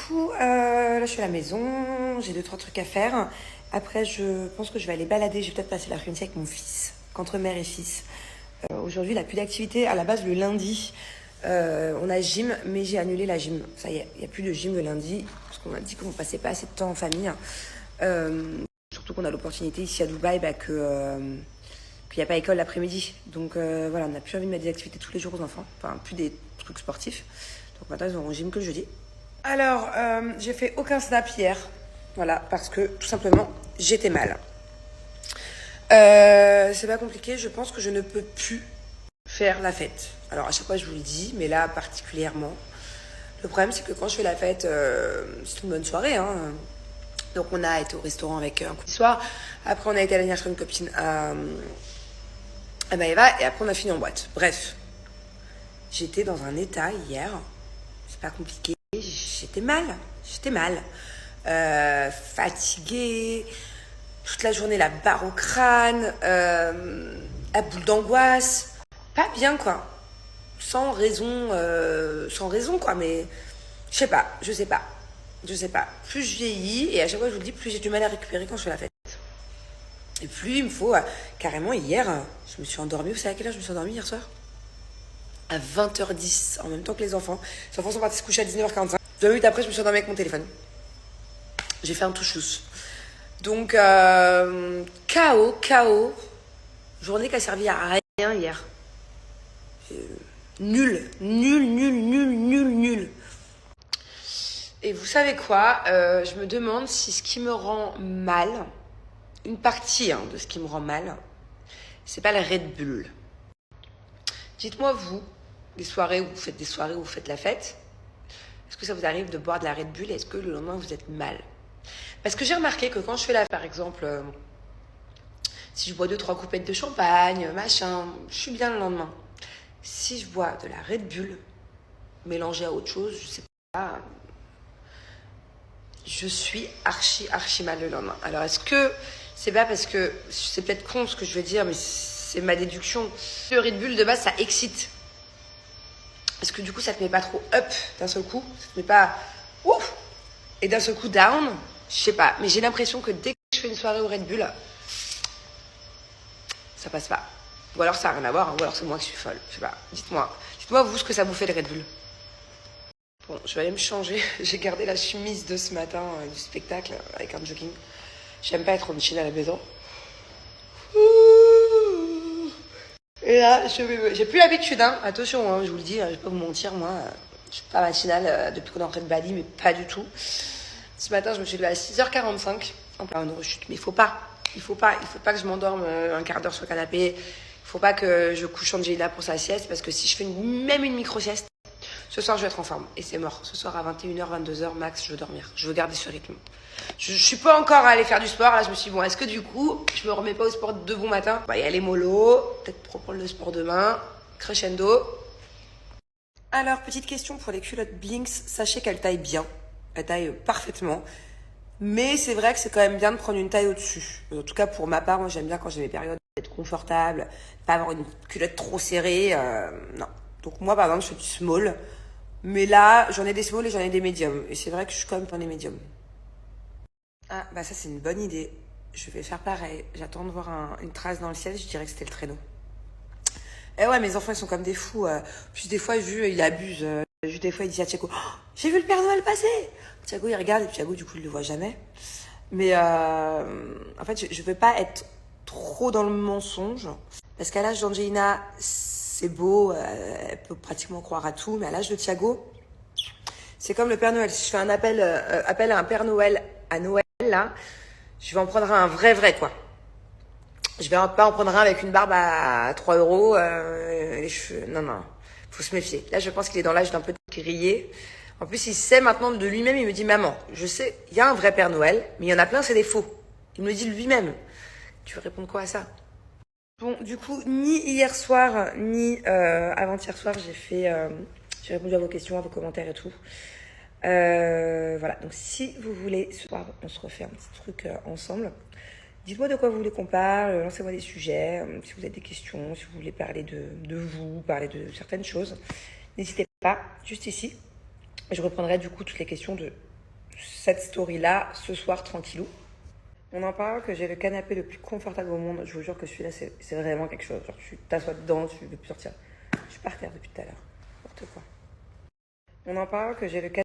coup, là, je suis à la maison. J'ai 2-3 trucs à faire. Après, je pense que je vais aller balader. Je vais peut-être passer l'après-midi avec mon fils, qu'entre mère et fils. Aujourd'hui, il n'a plus d'activité. À la base, le lundi, on a gym, mais j'ai annulé la gym. Ça y est, il n'y a plus de gym le lundi, parce qu'on m'a dit qu'on ne passait pas assez de temps en famille. Surtout qu'on a l'opportunité ici à Dubaï qu'il n'y a pas école l'après-midi. Donc voilà, on n'a plus envie de mettre des activités tous les jours aux enfants. Enfin, plus des trucs sportifs. Donc maintenant, ils auront gym que le jeudi. Alors, j'ai fait aucun snap hier. Voilà, parce que tout simplement, j'étais mal. C'est pas compliqué, je pense que je ne peux plus faire la fête. Alors à chaque fois je vous le dis, mais là particulièrement. Le problème c'est que quand je fais la fête, c'est une bonne soirée. Hein. Donc on a été au restaurant avec un coup de soir. Après on a été à l'anniversaire d'une copine à Maëva. Et après on a fini en boîte. Bref, j'étais dans un état hier. C'est pas compliqué. J'étais mal. Fatiguée. Toute la journée, la barre au crâne, à boule d'angoisse. Pas bien, quoi. Sans raison, quoi. Mais je sais pas. Plus je vieillis, et à chaque fois, je vous le dis, plus j'ai du mal à récupérer quand je fais la fête. Et plus il me faut, carrément, hier, je me suis endormie. Vous savez à quelle heure je me suis endormie hier soir? À 20h10, en même temps que les enfants. Les enfants sont partis se coucher à 19h45. 2 minutes après, je me suis endormie avec mon téléphone. J'ai fait un touche-touche. Donc, chaos. Journée qui a servi à rien hier. Nul. Et vous savez quoi? Je me demande si ce qui me rend mal, une partie de ce qui me rend mal, c'est pas la Red Bull. Dites-moi, vous, des soirées où vous faites la fête, est-ce que ça vous arrive de boire de la Red Bull et est-ce que le lendemain vous êtes mal? Parce que j'ai remarqué que quand je fais la fête, par exemple, si je bois 2-3 coupettes de champagne, machin, je suis bien le lendemain. Si je bois de la Red Bull mélangée à autre chose, je sais pas, je suis archi mal le lendemain. Alors est-ce que c'est pas parce que, c'est peut-être con ce que je vais dire, mais c'est ma déduction. Le Red Bull de base ça excite. Parce que du coup ça te met pas trop up d'un seul coup, ça te met pas ouf et d'un seul coup down. Je sais pas, mais j'ai l'impression que dès que je fais une soirée au Red Bull, ça passe pas. Ou alors ça n'a rien à voir, ou alors c'est moi qui suis folle. Je sais pas. Dites-moi vous ce que ça vous fait le Red Bull. Bon, je vais aller me changer. J'ai gardé la chemise de ce matin du spectacle avec un jogging. J'aime pas être en Chine à la maison. Et là, j'ai plus l'habitude, attention, je vous le dis, je vais pas vous mentir, moi, je suis pas matinale depuis qu'on est rentré de Bali, mais pas du tout. Ce matin, je me suis levée à 6h45, en pleine rechute, mais il faut pas que je m'endorme un quart d'heure sur le canapé, il faut pas que je couche Angela pour sa sieste, parce que si je fais même une micro-sieste, ce soir, je vais être en forme, et c'est mort. Ce soir, à 21h, 22h, max, je veux dormir, je veux garder ce rythme. Je suis pas encore allée faire du sport, là, je me suis dit, bon, est-ce que du coup, je me remets pas au sport de bon matin? Bah, y aller mollo, peut-être reprendre le sport demain, crescendo. Alors, petite question pour les culottes Blinks, sachez qu'elles taillent bien. Elle taille parfaitement. Mais c'est vrai que c'est quand même bien de prendre une taille au-dessus. En tout cas, pour ma part, moi j'aime bien quand j'ai mes périodes d'être confortable, pas avoir une culotte trop serrée. Non. Donc moi, par exemple, je fais du small. Mais là, j'en ai des small et j'en ai des médiums. Et c'est vrai que je suis quand même dans les médiums. Ah, bah ça c'est une bonne idée. Je vais faire pareil. J'attends de voir une trace dans le ciel, je dirais que c'était le traîneau. Eh ouais, mes enfants, ils sont comme des fous. Puis des fois, il abuse. Des fois, il dit à Thiago, oh, j'ai vu le Père Noël passer. Thiago, il regarde, et Thiago, du coup, il le voit jamais. Mais en fait, je veux pas être trop dans le mensonge. Parce qu'à l'âge d'Angelina, c'est beau, elle peut pratiquement croire à tout. Mais à l'âge de Thiago, c'est comme le Père Noël. Si je fais un appel à un Père Noël à Noël, là, je vais en prendre un vrai, quoi. Je vais pas en prendre un avec une barbe à 3 euros, les cheveux. Non. Faut se méfier. Là, je pense qu'il est dans l'âge d'un peu grillé. En plus, il sait maintenant de lui-même, il me dit, maman, je sais, il y a un vrai Père Noël, mais il y en a plein, c'est des faux. Il me le dit lui-même. Tu veux répondre quoi à ça? Bon, du coup, ni hier soir, ni avant-hier soir, j'ai répondu à vos questions, à vos commentaires et tout. Voilà, donc si vous voulez, ce soir, on se refait un petit truc ensemble. Dites-moi de quoi vous voulez qu'on parle, lancez-moi des sujets, si vous avez des questions, si vous voulez parler de vous, parler de certaines choses. N'hésitez pas, juste ici. Je reprendrai du coup toutes les questions de cette story-là ce soir tranquillou. On en parle que j'ai le canapé le plus confortable au monde. Je vous jure que celui-là, c'est vraiment quelque chose. Genre, tu t'assois dedans, tu ne veux plus sortir. Je suis par terre depuis tout à l'heure. N'importe quoi. On en parle que j'ai le canapé